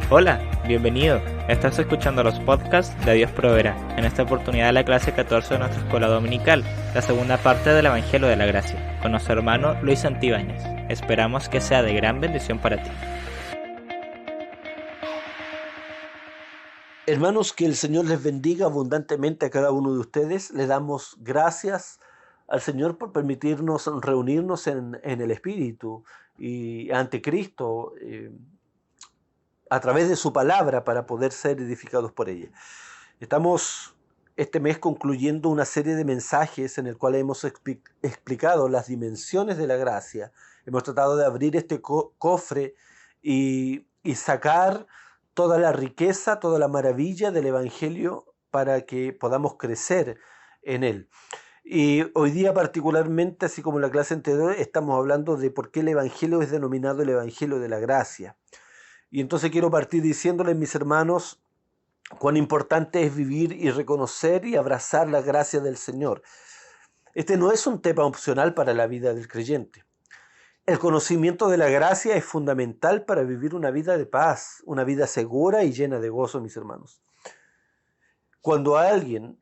Hola, bienvenido. Estás escuchando los podcasts de Dios Proveerá. En esta oportunidad la clase 14 de nuestra escuela dominical, la segunda parte del Evangelio de la Gracia, con nuestro hermano Luis Santibáñez. Esperamos que sea de gran bendición para ti. Hermanos, que el Señor les bendiga abundantemente a cada uno de ustedes. Le damos gracias al Señor por permitirnos reunirnos en el Espíritu y ante Cristo a través de su palabra para poder ser edificados por ella. Estamos este mes concluyendo una serie de mensajes en el cual hemos explicado las dimensiones de la gracia. Hemos tratado de abrir este cofre y sacar toda la riqueza, toda la maravilla del Evangelio para que podamos crecer en él. Y hoy día particularmente, así como en la clase anterior, estamos hablando de por qué el Evangelio es denominado el Evangelio de la Gracia. Y entonces quiero partir diciéndoles, mis hermanos, cuán importante es vivir y reconocer y abrazar la gracia del Señor. Este no es un tema opcional para la vida del creyente. El conocimiento de la gracia es fundamental para vivir una vida de paz, una vida segura y llena de gozo, mis hermanos. Cuando alguien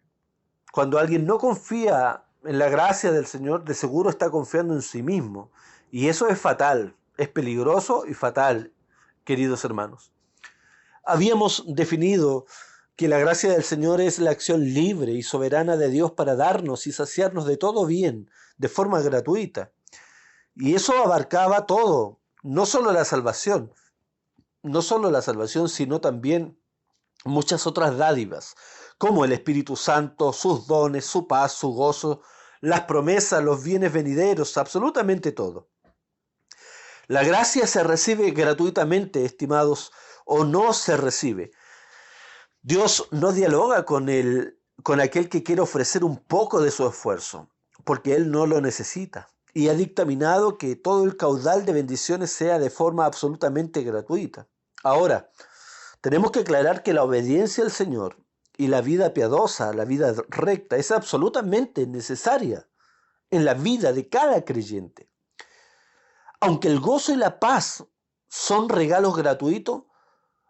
no confía en la gracia del Señor, de seguro está confiando en sí mismo. Y eso es fatal, es peligroso y fatal, queridos hermanos. Habíamos definido que la gracia del Señor es la acción libre y soberana de Dios para darnos y saciarnos de todo bien, de forma gratuita. Y eso abarcaba todo, no solo la salvación, sino también muchas otras dádivas, como el Espíritu Santo, sus dones, su paz, su gozo, las promesas, los bienes venideros, absolutamente todo. La gracia se recibe gratuitamente, estimados, o no se recibe. Dios no dialoga con aquel que quiere ofrecer un poco de su esfuerzo, porque Él no lo necesita. Y ha dictaminado que todo el caudal de bendiciones sea de forma absolutamente gratuita. Ahora, tenemos que aclarar que la obediencia al Señor y la vida piadosa, la vida recta, es absolutamente necesaria en la vida de cada creyente. Aunque el gozo y la paz son regalos gratuitos,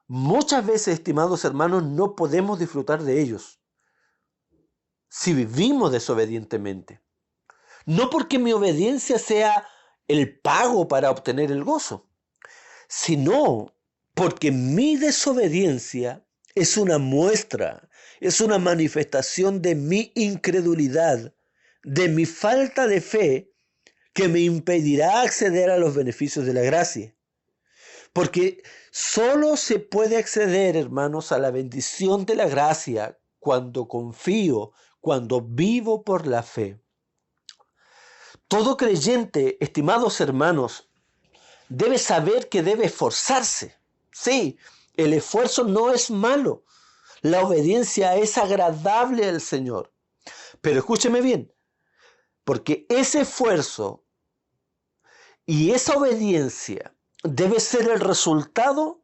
muchas veces, estimados hermanos, no podemos disfrutar de ellos si vivimos desobedientemente. No porque mi obediencia sea el pago para obtener el gozo, sino porque mi desobediencia es una muestra, es una manifestación de mi incredulidad, de mi falta de fe, que me impedirá acceder a los beneficios de la gracia. Porque solo se puede acceder, hermanos, a la bendición de la gracia cuando confío, cuando vivo por la fe. Todo creyente, estimados hermanos, debe saber que debe esforzarse. Sí, el esfuerzo no es malo. La obediencia es agradable al Señor. Pero escúcheme bien, porque ese esfuerzo y esa obediencia debe ser el resultado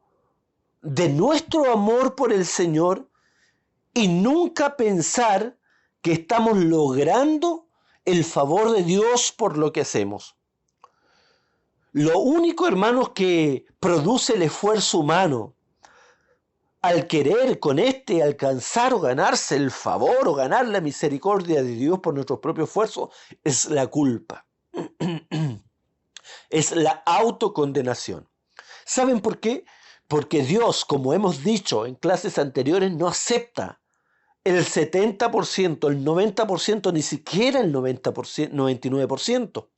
de nuestro amor por el Señor y nunca pensar que estamos logrando el favor de Dios por lo que hacemos. Lo único, hermanos, que produce el esfuerzo humano al querer con este alcanzar o ganarse el favor o ganar la misericordia de Dios por nuestro propio esfuerzo es la culpa. Es la autocondenación. ¿Saben por qué? Porque Dios, como hemos dicho en clases anteriores, no acepta el 70%, el 90%, ni siquiera el 90%, 99%.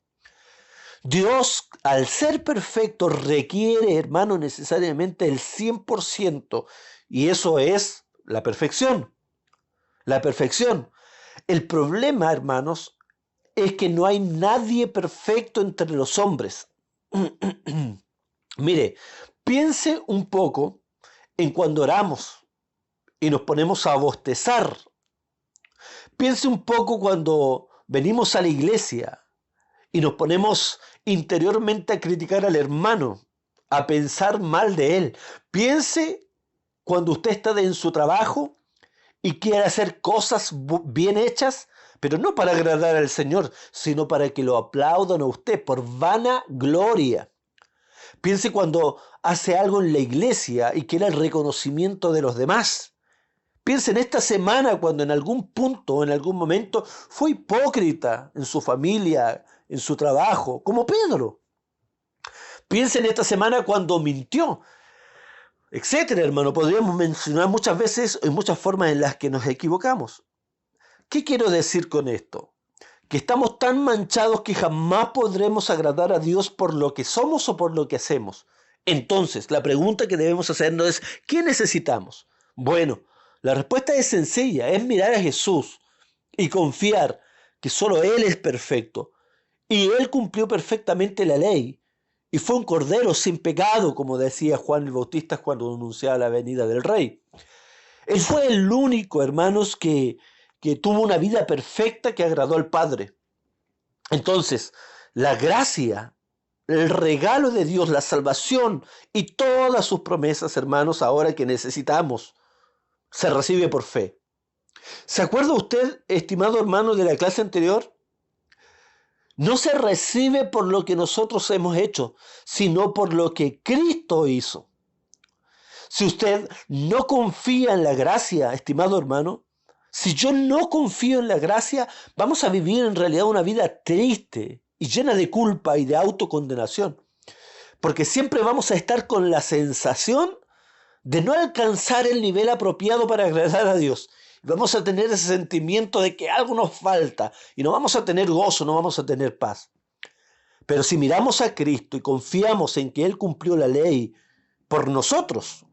Dios, al ser perfecto, requiere, hermano, necesariamente el 100%, y eso es la perfección. La perfección. El problema, hermanos, es que no hay nadie perfecto entre los hombres. Mire, piense un poco en cuando oramos y nos ponemos a bostezar. Piense un poco cuando venimos a la iglesia y nos ponemos interiormente a criticar al hermano, a pensar mal de él. Piense cuando usted está en su trabajo y quiere hacer cosas bien hechas, pero no para agradar al Señor, sino para que lo aplaudan a usted por vana gloria. Piense cuando hace algo en la iglesia y quiere el reconocimiento de los demás. Piense en esta semana cuando en algún punto, en algún momento, fue hipócrita en su familia, en su trabajo, como Pedro. Piense en esta semana cuando mintió, etcétera, hermano. Podríamos mencionar muchas veces y muchas formas en las que nos equivocamos. ¿Qué quiero decir con esto? Que estamos tan manchados que jamás podremos agradar a Dios por lo que somos o por lo que hacemos. Entonces, la pregunta que debemos hacernos es, ¿qué necesitamos? Bueno, la respuesta es sencilla, es mirar a Jesús y confiar que solo Él es perfecto. Y Él cumplió perfectamente la ley. Y fue un cordero sin pecado, como decía Juan el Bautista cuando anunciaba la venida del Rey. Él fue el único, hermanos, que tuvo una vida perfecta que agradó al Padre. Entonces, la gracia, el regalo de Dios, la salvación y todas sus promesas, hermanos, ahora que necesitamos, se recibe por fe. ¿Se acuerda usted, estimado hermano, de la clase anterior? No se recibe por lo que nosotros hemos hecho, sino por lo que Cristo hizo. Si usted no confía en la gracia, estimado hermano, si yo no confío en la gracia, vamos a vivir en realidad una vida triste y llena de culpa y de autocondenación. Porque siempre vamos a estar con la sensación de no alcanzar el nivel apropiado para agradar a Dios. Vamos a tener ese sentimiento de que algo nos falta y no vamos a tener gozo, no vamos a tener paz. Pero si miramos a Cristo y confiamos en que Él cumplió la ley por nosotros,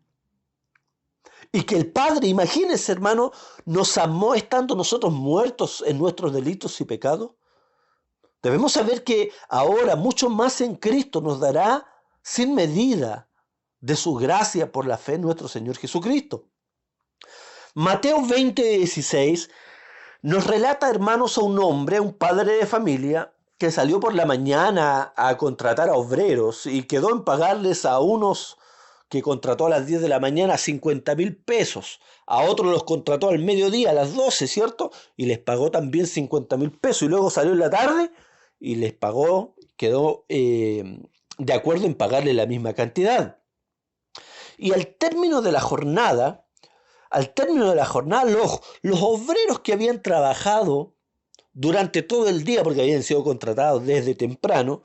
y que el Padre, imagínense hermano, nos amó estando nosotros muertos en nuestros delitos y pecados, debemos saber que ahora mucho más en Cristo nos dará sin medida de su gracia por la fe en nuestro Señor Jesucristo. Mateo 20:16 nos relata, hermanos, a un hombre, a un padre de familia, que salió por la mañana a contratar a obreros y quedó en pagarles a unos que contrató a las 10 de la mañana 50.000 pesos, a otros los contrató al mediodía, a las 12, ¿cierto? Y les pagó también 50.000 pesos, y luego salió en la tarde y les pagó, quedó de acuerdo en pagarle la misma cantidad. Y al término de la jornada, los obreros que habían trabajado durante todo el día, porque habían sido contratados desde temprano,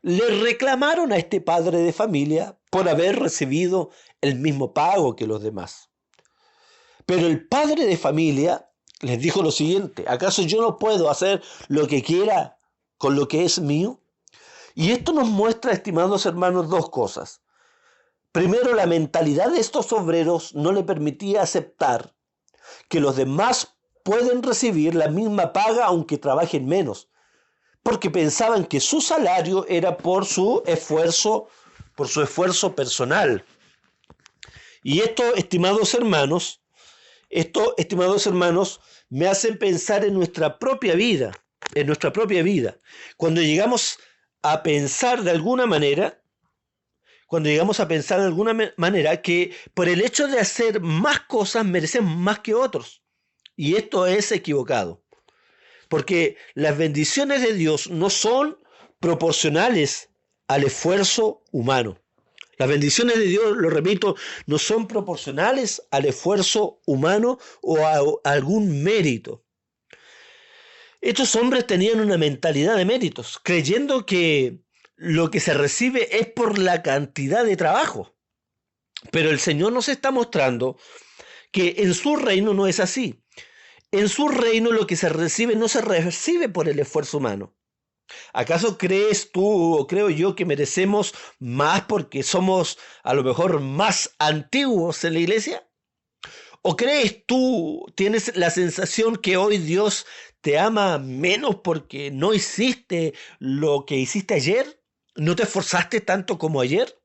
le reclamaron a este padre de familia por haber recibido el mismo pago que los demás. Pero el padre de familia les dijo lo siguiente: ¿acaso yo no puedo hacer lo que quiera con lo que es mío? Y esto nos muestra, estimados hermanos, dos cosas. Primero, la mentalidad de estos obreros no le permitía aceptar que los demás pueden recibir la misma paga aunque trabajen menos, porque pensaban que su salario era por su esfuerzo personal. Y esto, estimados hermanos, me hacen pensar en nuestra propia vida, Cuando llegamos a pensar de alguna manera, que por el hecho de hacer más cosas merecemos más que otros. Y esto es equivocado. Porque las bendiciones de Dios no son proporcionales al esfuerzo humano. Las bendiciones de Dios, lo repito, no son proporcionales al esfuerzo humano o a algún mérito. Estos hombres tenían una mentalidad de méritos, creyendo que lo que se recibe es por la cantidad de trabajo. Pero el Señor nos está mostrando que en su reino no es así. En su reino lo que se recibe no se recibe por el esfuerzo humano. ¿Acaso crees tú o creo yo que merecemos más porque somos a lo mejor más antiguos en la iglesia? ¿O crees tú, tienes la sensación que hoy Dios te ama menos porque no hiciste lo que hiciste ayer? ¿No te esforzaste tanto como ayer?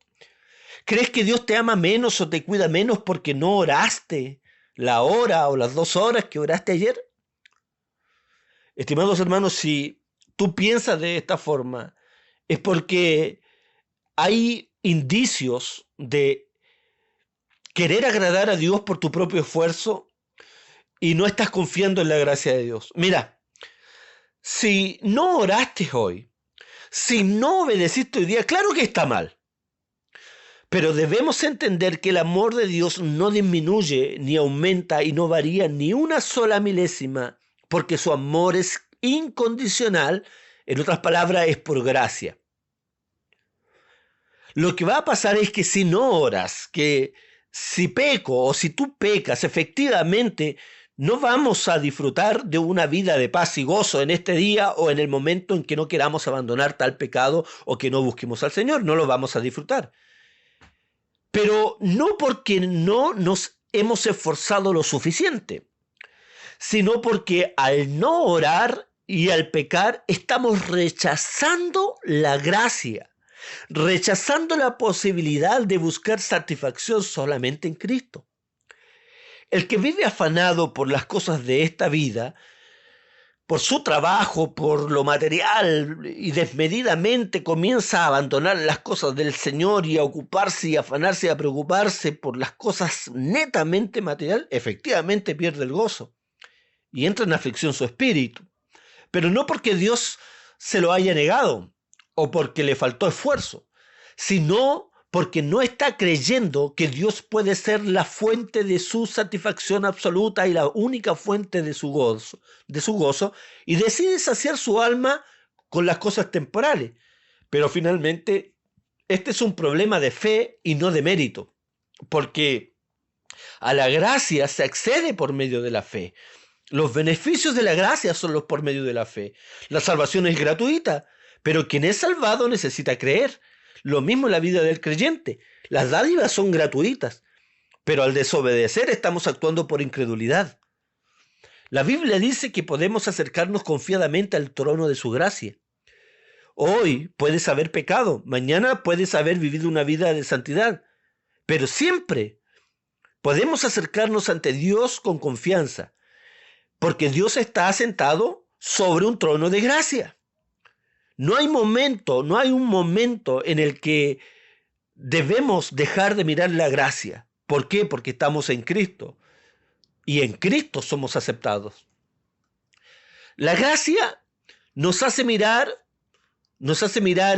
¿Crees que Dios te ama menos o te cuida menos porque no oraste la hora o las 2 horas que oraste ayer? Estimados hermanos, si tú piensas de esta forma, es porque hay indicios de querer agradar a Dios por tu propio esfuerzo y no estás confiando en la gracia de Dios. Mira, si no oraste hoy, si no obedeciste hoy día, claro que está mal. Pero debemos entender que el amor de Dios no disminuye, ni aumenta y no varía ni una sola milésima, porque su amor es incondicional, en otras palabras, es por gracia. Lo que va a pasar es que si no oras, que si peco o si tú pecas, efectivamente no vamos a disfrutar de una vida de paz y gozo en este día o en el momento en que no queramos abandonar tal pecado o que no busquemos al Señor, no lo vamos a disfrutar. Pero no porque no nos hemos esforzado lo suficiente, sino porque al no orar y al pecar estamos rechazando la gracia, rechazando la posibilidad de buscar satisfacción solamente en Cristo. El que vive afanado por las cosas de esta vida, por su trabajo, por lo material, y desmedidamente comienza a abandonar las cosas del Señor y a ocuparse y a afanarse y a preocuparse por las cosas netamente material, efectivamente pierde el gozo y entra en aflicción su espíritu. Pero no porque Dios se lo haya negado o porque le faltó esfuerzo, sino porque no está creyendo que Dios puede ser la fuente de su satisfacción absoluta y la única fuente de su gozo, y decide saciar su alma con las cosas temporales. Pero finalmente, este es un problema de fe y no de mérito, porque a la gracia se accede por medio de la fe. Los beneficios de la gracia son los por medio de la fe. La salvación es gratuita, pero quien es salvado necesita creer. Lo mismo en la vida del creyente. Las dádivas son gratuitas, pero al desobedecer estamos actuando por incredulidad. La Biblia dice que podemos acercarnos confiadamente al trono de su gracia. Hoy puedes haber pecado, mañana puedes haber vivido una vida de santidad, pero siempre podemos acercarnos ante Dios con confianza, porque Dios está sentado sobre un trono de gracia. No hay un momento en el que debemos dejar de mirar la gracia. ¿Por qué? Porque estamos en Cristo y en Cristo somos aceptados. La gracia nos hace mirar,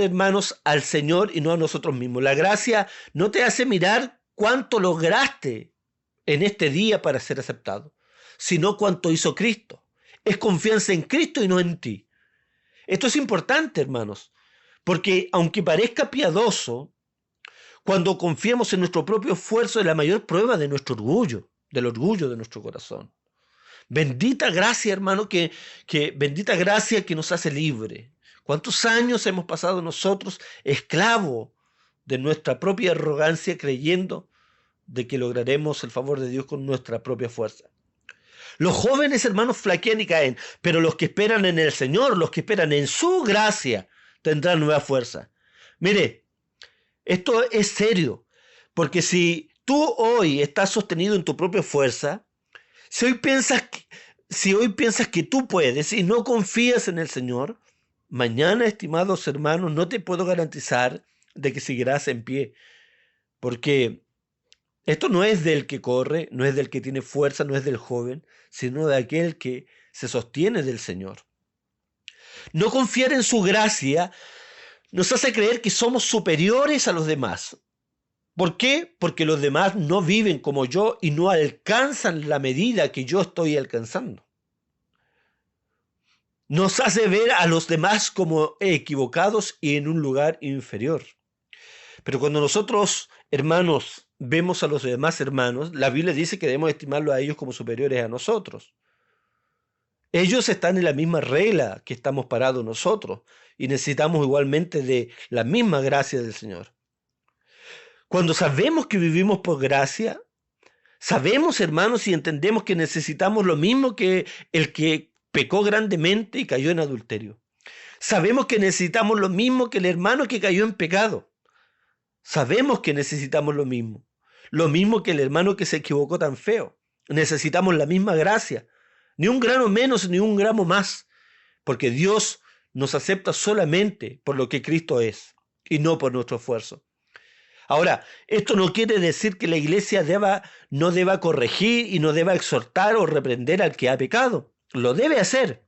hermanos, al Señor y no a nosotros mismos. La gracia no te hace mirar cuánto lograste en este día para ser aceptado, sino cuánto hizo Cristo. Es confianza en Cristo y no en ti. Esto es importante, hermanos, porque aunque parezca piadoso, cuando confiamos en nuestro propio esfuerzo es la mayor prueba de nuestro orgullo, del orgullo de nuestro corazón. Bendita gracia, hermano, bendita gracia que nos hace libre. ¿Cuántos años hemos pasado nosotros esclavos de nuestra propia arrogancia, creyendo de que lograremos el favor de Dios con nuestra propia fuerza? Los jóvenes, hermanos, flaquean y caen, pero los que esperan en el Señor, los que esperan en su gracia, tendrán nueva fuerza. Mire, esto es serio, porque si tú hoy estás sostenido en tu propia fuerza, si hoy piensas que tú puedes y no confías en el Señor, mañana, estimados hermanos, no te puedo garantizar de que seguirás en pie, porque esto no es del que corre, no es del que tiene fuerza, no es del joven, sino de aquel que se sostiene del Señor. No confiar en su gracia nos hace creer que somos superiores a los demás. ¿Por qué? Porque los demás no viven como yo y no alcanzan la medida que yo estoy alcanzando. Nos hace ver a los demás como equivocados y en un lugar inferior. Pero cuando nosotros, hermanos, vemos a los demás hermanos, la Biblia dice que debemos estimarlos a ellos como superiores a nosotros. Ellos están en la misma regla que estamos parados nosotros y necesitamos igualmente de la misma gracia del Señor. Cuando sabemos que vivimos por gracia, sabemos, hermanos, y entendemos que necesitamos lo mismo que el que pecó grandemente y cayó en adulterio. Sabemos que necesitamos lo mismo que el hermano que cayó en pecado. Sabemos que necesitamos lo mismo que el hermano que se equivocó tan feo. Necesitamos la misma gracia, ni un grano menos ni un gramo más, porque Dios nos acepta solamente por lo que Cristo es y no por nuestro esfuerzo. Ahora, esto no quiere decir que la iglesia no deba corregir y no deba exhortar o reprender al que ha pecado. Lo debe hacer.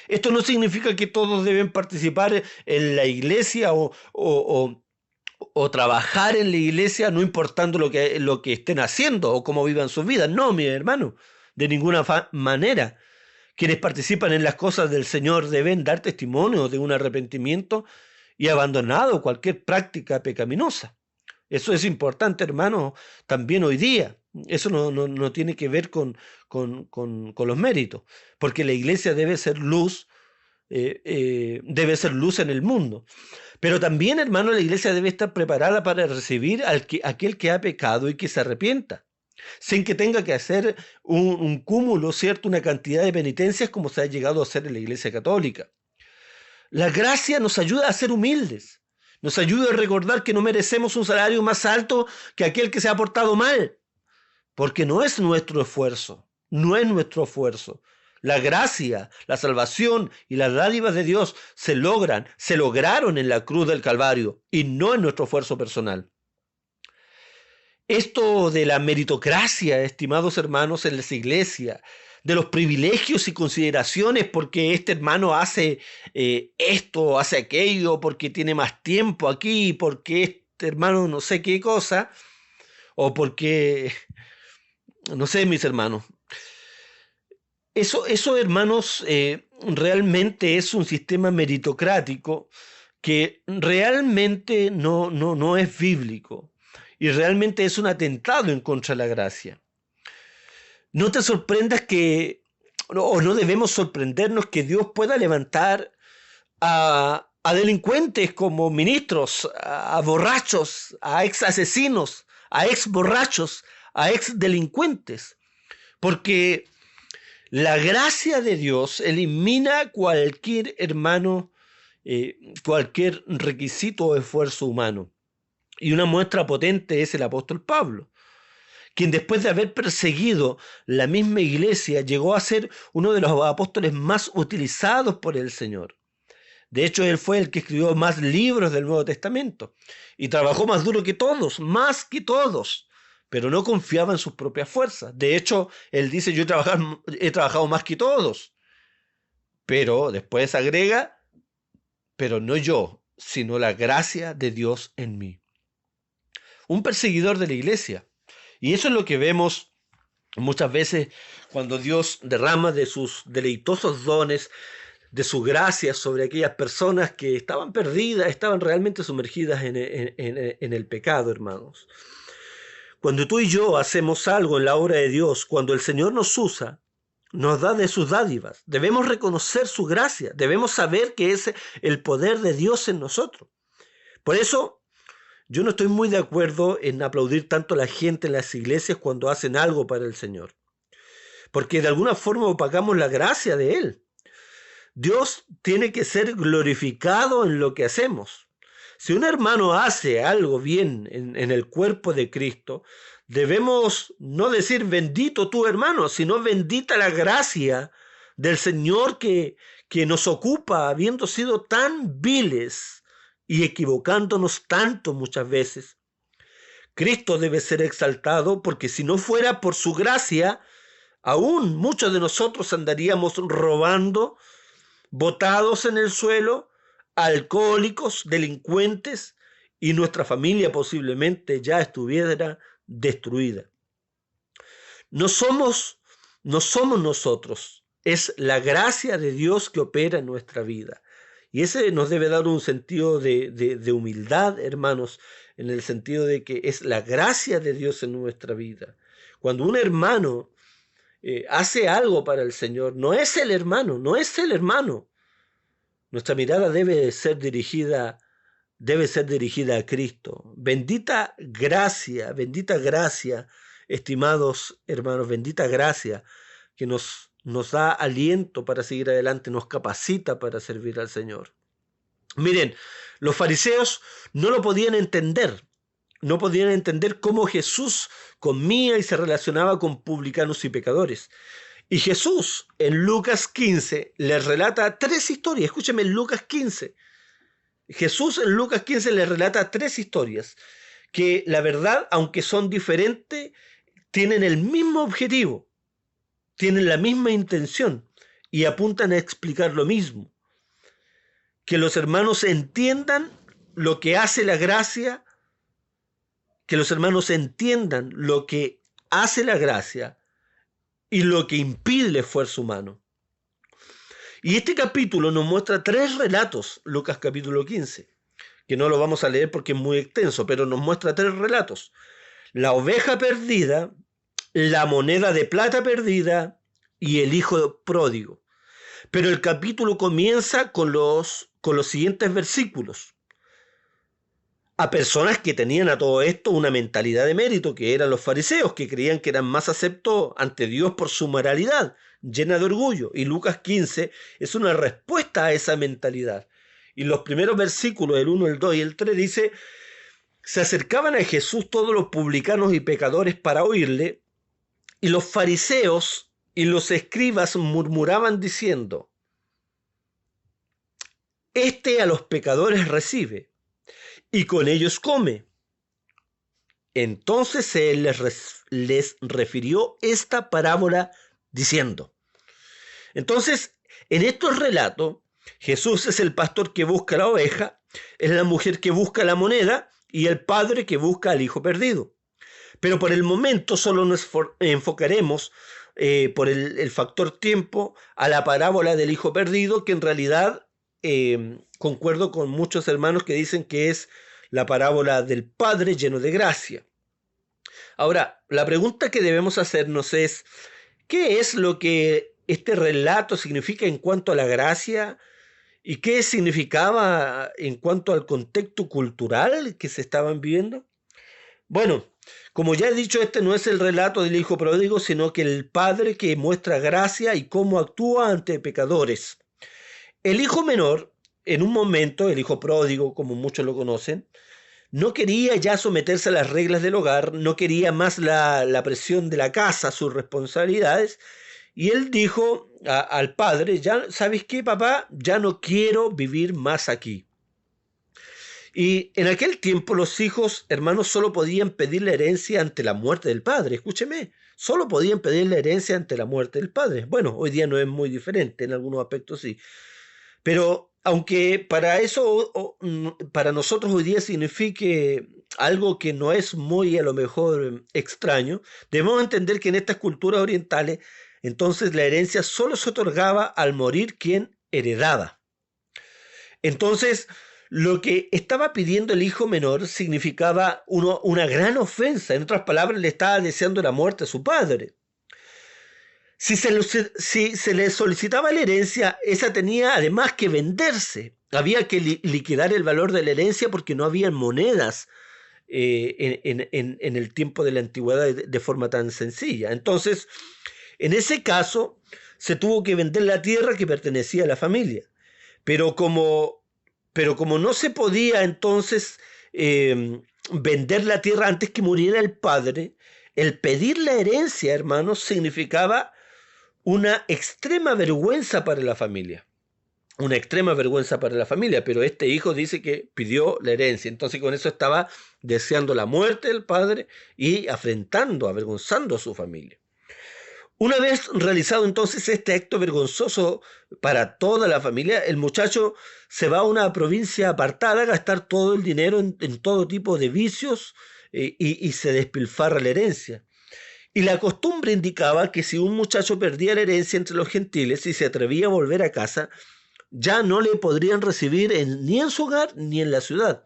Esto no significa que todos deben participar en la iglesia o o trabajar en la iglesia, no importando lo que estén haciendo o cómo vivan sus vidas. No, mi hermano, de ninguna manera. Quienes participan en las cosas del Señor deben dar testimonio de un arrepentimiento y abandonado cualquier práctica pecaminosa. Eso es importante, hermano, también hoy día. Eso no tiene que ver con los méritos, porque la iglesia debe ser luz en el mundo. Pero también, hermano, la iglesia debe estar preparada para recibir a aquel que ha pecado y que se arrepienta, sin que tenga que hacer un cúmulo, ¿cierto? Una cantidad de penitencias como se ha llegado a hacer en la iglesia católica. La gracia nos ayuda a ser humildes, nos ayuda a recordar que no merecemos un salario más alto que aquel que se ha portado mal, porque no es nuestro esfuerzo, no es nuestro esfuerzo. La gracia, la salvación y las dádivas de Dios se lograron en la cruz del Calvario y no en nuestro esfuerzo personal. Esto de la meritocracia, estimados hermanos, en las iglesias, de los privilegios y consideraciones porque este hermano hace esto, hace aquello, porque tiene más tiempo aquí, porque este hermano no sé qué cosa, o porque, no sé, mis hermanos. Eso, hermanos, realmente es un sistema meritocrático que realmente no es bíblico y realmente es un atentado en contra de la gracia. No te sorprendas o no debemos sorprendernos que Dios pueda levantar a delincuentes como ministros, a borrachos, a ex asesinos, a ex borrachos, a ex delincuentes, porque la gracia de Dios elimina cualquier hermano, cualquier requisito o esfuerzo humano. Y una muestra potente es el apóstol Pablo, quien después de haber perseguido la misma iglesia llegó a ser uno de los apóstoles más utilizados por el Señor. De hecho, él fue el que escribió más libros del Nuevo Testamento y trabajó más duro que todos, más que todos, pero no confiaba en sus propias fuerzas. De hecho, él dice, yo he trabajado más que todos, pero después agrega, pero no yo, sino la gracia de Dios en mí. Un perseguidor de la iglesia. Y eso es lo que vemos muchas veces cuando Dios derrama de sus deleitosos dones, de su gracia sobre aquellas personas que estaban perdidas, estaban realmente sumergidas en el pecado, hermanos. Cuando tú y yo hacemos algo en la obra de Dios, cuando el Señor nos usa, nos da de sus dádivas, debemos reconocer su gracia, debemos saber que es el poder de Dios en nosotros. Por eso, yo no estoy muy de acuerdo en aplaudir tanto a la gente en las iglesias cuando hacen algo para el Señor, porque de alguna forma opacamos la gracia de Él. Dios tiene que ser glorificado en lo que hacemos. Si un hermano hace algo bien en el cuerpo de Cristo, debemos no decir bendito tu hermano, sino bendita la gracia del Señor que nos ocupa, habiendo sido tan viles y equivocándonos tanto muchas veces. Cristo debe ser exaltado porque si no fuera por su gracia, aún muchos de nosotros andaríamos robando, botados en el suelo, alcohólicos, delincuentes, y nuestra familia posiblemente ya estuviera destruida. No somos nosotros, es la gracia de Dios que opera en nuestra vida. Y ese nos debe dar un sentido de humildad, hermanos, en el sentido de que es la gracia de Dios en nuestra vida. Cuando un hermano hace algo para el Señor, no es el hermano. Nuestra mirada debe ser dirigida a Cristo. Bendita gracia, estimados hermanos, bendita gracia que nos da aliento para seguir adelante, nos capacita para servir al Señor. Miren, los fariseos no lo podían entender. No podían entender cómo Jesús comía y se relacionaba con publicanos y pecadores. Y Jesús en Lucas 15 les relata 3 historias. Escúcheme, en Lucas 15. Jesús en Lucas 15 les relata 3 historias que la verdad, aunque son diferentes, tienen el mismo objetivo, tienen la misma intención y apuntan a explicar lo mismo. Que los hermanos entiendan lo que hace la gracia que los hermanos entiendan lo que hace la gracia y lo que impide el esfuerzo humano. Y este capítulo nos muestra 3 relatos, Lucas capítulo 15, que no lo vamos a leer porque es muy extenso, pero nos muestra 3 relatos. La oveja perdida, la moneda de plata perdida y el hijo pródigo. Pero el capítulo comienza con los siguientes versículos. A personas que tenían a todo esto una mentalidad de mérito, que eran los fariseos, que creían que eran más aceptos ante Dios por su moralidad, llena de orgullo. Y Lucas 15 es una respuesta a esa mentalidad. Y los primeros versículos, el 1, el 2 y el 3, dice: se acercaban a Jesús todos los publicanos y pecadores para oírle, y los fariseos y los escribas murmuraban diciendo: este a los pecadores recibe, y con ellos come. Entonces él les refirió esta parábola diciendo. Entonces, en estos relatos, Jesús es el pastor que busca la oveja, es la mujer que busca la moneda y el padre que busca al hijo perdido. Pero por el momento solo nos enfocaremos por el factor tiempo a la parábola del hijo perdido, que en realidad concuerdo con muchos hermanos que dicen que es la parábola del Padre lleno de gracia. Ahora, la pregunta que debemos hacernos es: ¿qué es lo que este relato significa en cuanto a la gracia? ¿Y qué significaba en cuanto al contexto cultural que se estaban viviendo? Bueno, como ya he dicho, este no es el relato del hijo pródigo, sino que el padre que muestra gracia y cómo actúa ante pecadores. El hijo menor, en un momento, el hijo pródigo, como muchos lo conocen, no quería ya someterse a las reglas del hogar, no quería más la presión de la casa, sus responsabilidades, y él dijo al padre: ya, ¿sabes qué, papá? Ya no quiero vivir más aquí. Y en aquel tiempo los hijos, hermanos, solo podían pedir la herencia ante la muerte del padre. Escúcheme, solo podían pedir la herencia ante la muerte del padre. Bueno, hoy día no es muy diferente, en algunos aspectos sí. Pero aunque para eso, para nosotros hoy día signifique algo que no es muy a lo mejor extraño, debemos entender que en estas culturas orientales, entonces la herencia solo se otorgaba al morir quien heredaba. Entonces, lo que estaba pidiendo el hijo menor significaba una gran ofensa. En otras palabras, le estaba deseando la muerte a su padre. Si se le solicitaba la herencia, esa tenía además que venderse. Había que liquidar el valor de la herencia porque no había monedas en el tiempo de la antigüedad de forma tan sencilla. Entonces, en ese caso, se tuvo que vender la tierra que pertenecía a la familia. Pero como no se podía entonces vender la tierra antes que muriera el padre, el pedir la herencia, hermanos, significaba una extrema vergüenza para la familia. Una extrema vergüenza para la familia, pero este hijo dice que pidió la herencia. Entonces con eso estaba deseando la muerte del padre y afrentando, avergonzando a su familia. Una vez realizado entonces este acto vergonzoso para toda la familia, el muchacho se va a una provincia apartada a gastar todo el dinero en todo tipo de vicios y se despilfarra la herencia. Y la costumbre indicaba que si un muchacho perdía la herencia entre los gentiles y se atrevía a volver a casa, ya no le podrían recibir ni en su hogar ni en la ciudad.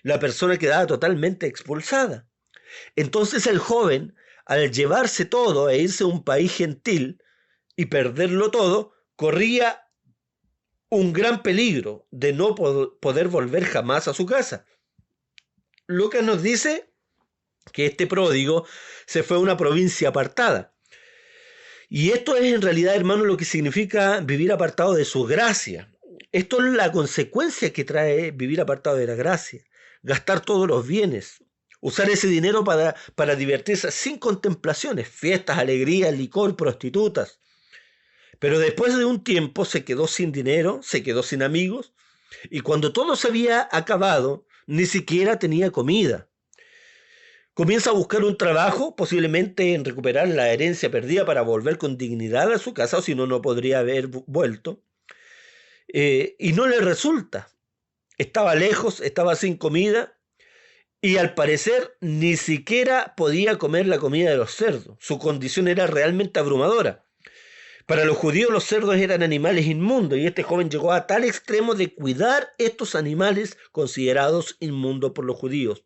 La persona quedaba totalmente expulsada. Entonces el joven, al llevarse todo e irse a un país gentil y perderlo todo, corría un gran peligro de no poder volver jamás a su casa. Lucas nos dice que este pródigo se fue a una provincia apartada. Y esto es en realidad, hermano, lo que significa vivir apartado de su gracia. Esto es la consecuencia que trae vivir apartado de la gracia. Gastar todos los bienes, usar ese dinero para divertirse sin contemplaciones, fiestas, alegrías, licor, prostitutas. Pero después de un tiempo se quedó sin dinero, se quedó sin amigos, y cuando todo se había acabado, ni siquiera tenía comida. Comienza a buscar un trabajo, posiblemente en recuperar la herencia perdida para volver con dignidad a su casa, o si no, no podría haber vuelto. Y no le resulta. Estaba lejos, estaba sin comida, Y al parecer ni siquiera podía comer la comida de los cerdos. Su condición era realmente abrumadora. Para los judíos los cerdos eran animales inmundos y este joven llegó a tal extremo de cuidar estos animales considerados inmundos por los judíos.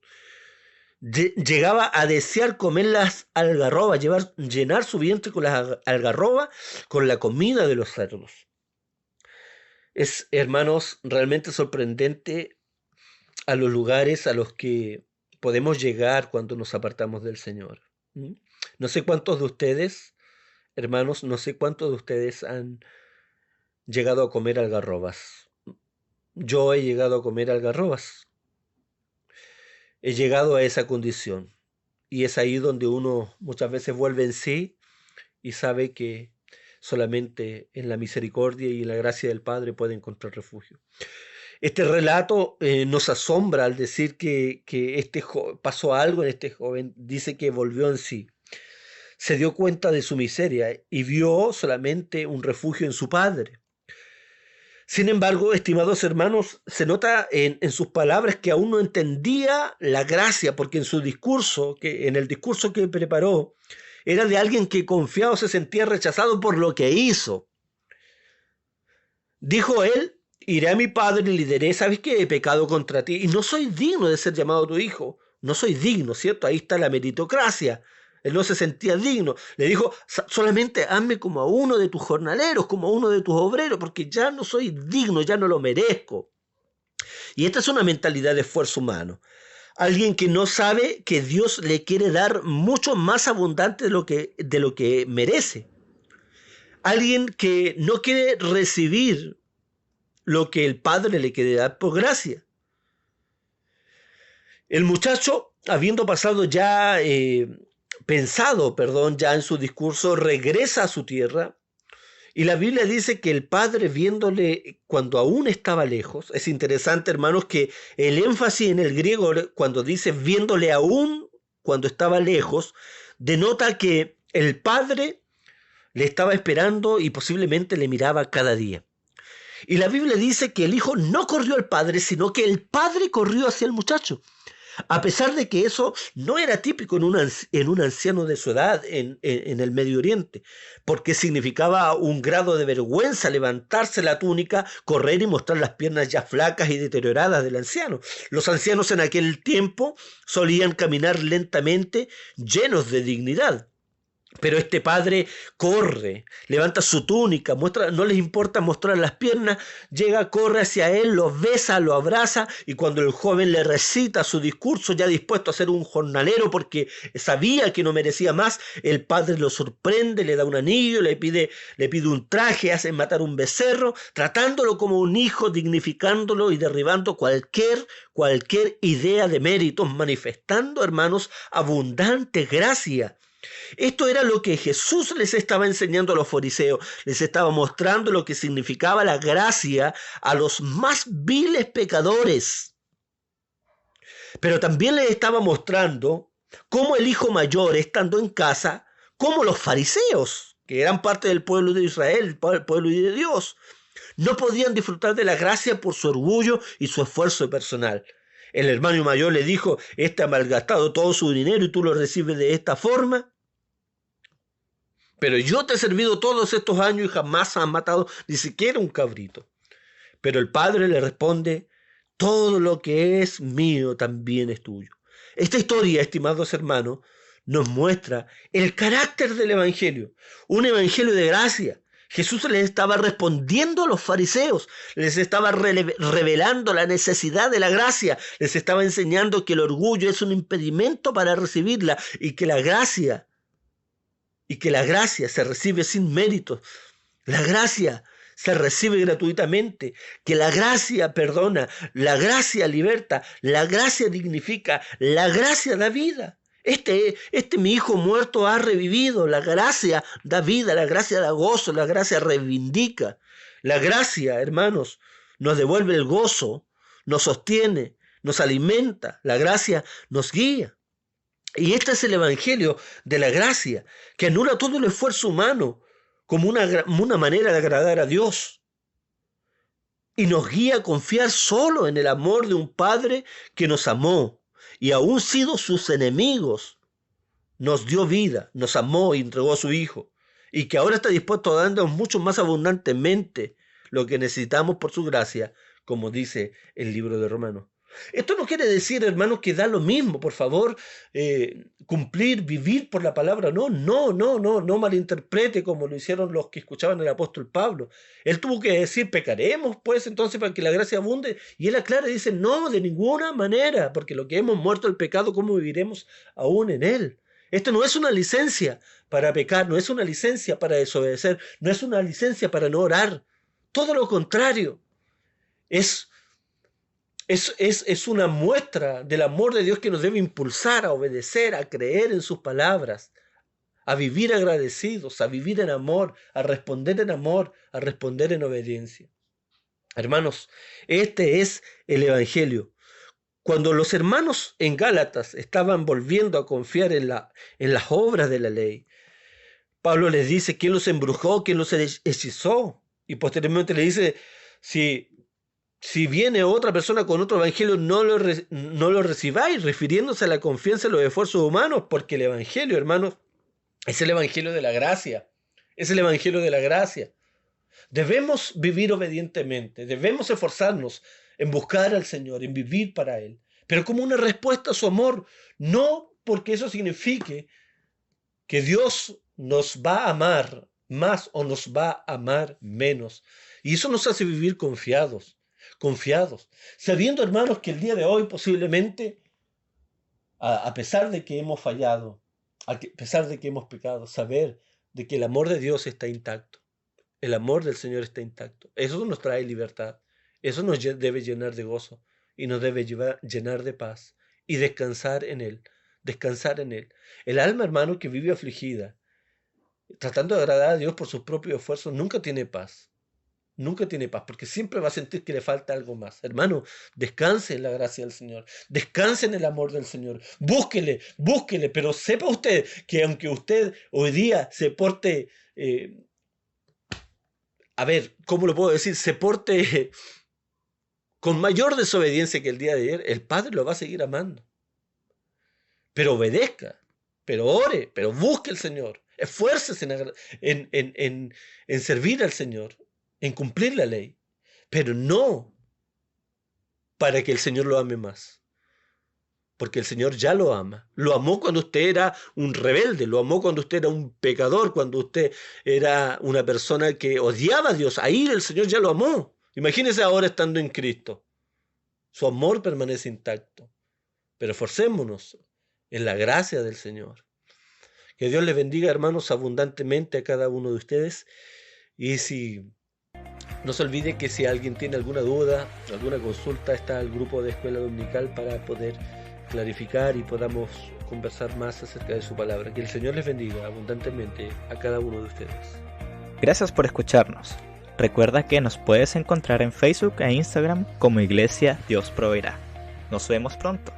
Llegaba a desear comer las algarrobas, llenar su vientre con las algarrobas, con la comida de los cerdos. Es, hermanos, realmente sorprendente a los lugares a los que podemos llegar cuando nos apartamos del Señor. No sé cuántos de ustedes, hermanos, no sé cuántos de ustedes han llegado a comer algarrobas. Yo he llegado a comer algarrobas. He llegado a esa condición. Y es ahí donde uno muchas veces vuelve en sí y sabe que solamente en la misericordia y en la gracia del Padre puede encontrar refugio. Este relato nos asombra al decir que pasó algo en este joven. Dice que volvió en sí. Se dio cuenta de su miseria y vio solamente un refugio en su Padre. Sin embargo, estimados hermanos, se nota en sus palabras que aún no entendía la gracia, porque en su discurso, en el discurso que preparó, era de alguien que confiado se sentía rechazado por lo que hizo. Dijo él: iré a mi padre y le diré, ¿sabes qué? He pecado contra ti y no soy digno de ser llamado tu hijo. No soy digno, ¿cierto? Ahí está la meritocracia. Él no se sentía digno. Le dijo: solamente hazme como a uno de tus jornaleros, como a uno de tus obreros, porque ya no soy digno, ya no lo merezco. Y esta es una mentalidad de esfuerzo humano. Alguien que no sabe que Dios le quiere dar mucho más abundante de lo que merece. Alguien que no quiere recibir lo que el Padre le quiere dar por gracia. El muchacho, habiendo pasado ya... ya en su discurso, regresa a su tierra y la Biblia dice que el padre, viéndole cuando aún estaba lejos, es interesante, hermanos, que el énfasis en el griego cuando dice viéndole aún cuando estaba lejos, denota que el padre le estaba esperando y posiblemente le miraba cada día. Y la Biblia dice que el hijo no corrió al padre, sino que el padre corrió hacia el muchacho. A pesar de que eso no era típico en un anciano de su edad en el Medio Oriente, porque significaba un grado de vergüenza levantarse la túnica, correr y mostrar las piernas ya flacas y deterioradas del anciano. Los ancianos en aquel tiempo solían caminar lentamente, llenos de dignidad. Pero este padre corre, levanta su túnica, no les importa mostrar las piernas, llega, corre hacia él, lo besa, lo abraza, y cuando el joven le recita su discurso, ya dispuesto a ser un jornalero porque sabía que no merecía más, el padre lo sorprende, le da un anillo, le pide un traje, hace matar un becerro, tratándolo como un hijo, dignificándolo y derribando cualquier idea de méritos, manifestando, hermanos, abundante gracia. Esto era lo que Jesús les estaba enseñando a los fariseos, les estaba mostrando lo que significaba la gracia a los más viles pecadores. Pero también les estaba mostrando cómo el hijo mayor, estando en casa, como los fariseos, que eran parte del pueblo de Israel, el pueblo de Dios, no podían disfrutar de la gracia por su orgullo y su esfuerzo personal. El hermano mayor le dijo: este ha malgastado todo su dinero y tú lo recibes de esta forma. Pero yo te he servido todos estos años y jamás has matado ni siquiera un cabrito. Pero el padre le responde: todo lo que es mío también es tuyo. Esta historia, estimados hermanos, nos muestra el carácter del evangelio, un evangelio de gracia. Jesús les estaba respondiendo a los fariseos, les estaba revelando la necesidad de la gracia, les estaba enseñando que el orgullo es un impedimento para recibirla y que la gracia se recibe sin méritos. La gracia se recibe gratuitamente, que la gracia perdona, la gracia liberta, la gracia dignifica, la gracia da vida. Mi hijo muerto ha revivido, la gracia da vida, la gracia da gozo, la gracia reivindica. La gracia, hermanos, nos devuelve el gozo, nos sostiene, nos alimenta, la gracia nos guía. Y este es el evangelio de la gracia, que anula todo el esfuerzo humano como una manera de agradar a Dios. Y nos guía a confiar solo en el amor de un Padre que nos amó y aún sido sus enemigos, nos dio vida, nos amó y entregó a su Hijo, y que ahora está dispuesto a darnos mucho más abundantemente lo que necesitamos por su gracia, como dice el libro de Romanos. Esto no quiere decir, hermanos, que da lo mismo, por favor, cumplir, vivir por la palabra. No malinterprete como lo hicieron los que escuchaban al apóstol Pablo. Él tuvo que decir, pecaremos pues entonces para que la gracia abunde. Y él aclara y dice, no, de ninguna manera, porque lo que hemos muerto el pecado, ¿cómo viviremos aún en él? Esto no es una licencia para pecar, no es una licencia para desobedecer, no es una licencia para no orar. Todo lo contrario, es una muestra del amor de Dios que nos debe impulsar a obedecer, a creer en sus palabras, a vivir agradecidos, a vivir en amor, a responder en amor, a responder en obediencia. Hermanos, este es el Evangelio. Cuando los hermanos en Gálatas estaban volviendo a confiar en las obras de la ley, Pablo les dice quién los embrujó, quién los hechizó, y posteriormente le dice, si viene otra persona con otro evangelio, no lo recibáis, refiriéndose a la confianza en los esfuerzos humanos, porque el evangelio, hermanos, es el evangelio de la gracia. Es el evangelio de la gracia. Debemos vivir obedientemente, debemos esforzarnos en buscar al Señor, en vivir para Él, pero como una respuesta a su amor, no porque eso signifique que Dios nos va a amar más o nos va a amar menos. Y eso nos hace vivir confiados, sabiendo, hermanos, que el día de hoy posiblemente, a pesar de que hemos fallado, a pesar de que hemos pecado, saber de que el amor de Dios está intacto, el amor del Señor está intacto. Eso nos trae libertad, eso nos debe llenar de gozo y nos debe llenar de paz y descansar en Él. El alma, hermano, que vive afligida, tratando de agradar a Dios por sus propios esfuerzos, nunca tiene paz, porque siempre va a sentir que le falta algo más. Hermano, descanse en la gracia del Señor, descanse en el amor del Señor, búsquele, pero sepa usted que aunque usted hoy día se porte, ¿cómo lo puedo decir? Se porte con mayor desobediencia que el día de ayer, el Padre lo va a seguir amando. Pero obedezca, pero ore, pero busque al Señor, esfuércese en servir al Señor, en cumplir la ley, pero no para que el Señor lo ame más, porque el Señor ya lo ama. Lo amó cuando usted era un rebelde, lo amó cuando usted era un pecador, cuando usted era una persona que odiaba a Dios. Ahí el Señor ya lo amó. Imagínese ahora estando en Cristo. Su amor permanece intacto, pero esforcémonos en la gracia del Señor. Que Dios les bendiga, hermanos, abundantemente a cada uno de ustedes. Y no se olvide que si alguien tiene alguna duda, alguna consulta, está el grupo de Escuela Dominical para poder clarificar y podamos conversar más acerca de su palabra. Que el Señor les bendiga abundantemente a cada uno de ustedes. Gracias por escucharnos. Recuerda que nos puedes encontrar en Facebook e Instagram como Iglesia Dios Proveerá. Nos vemos pronto.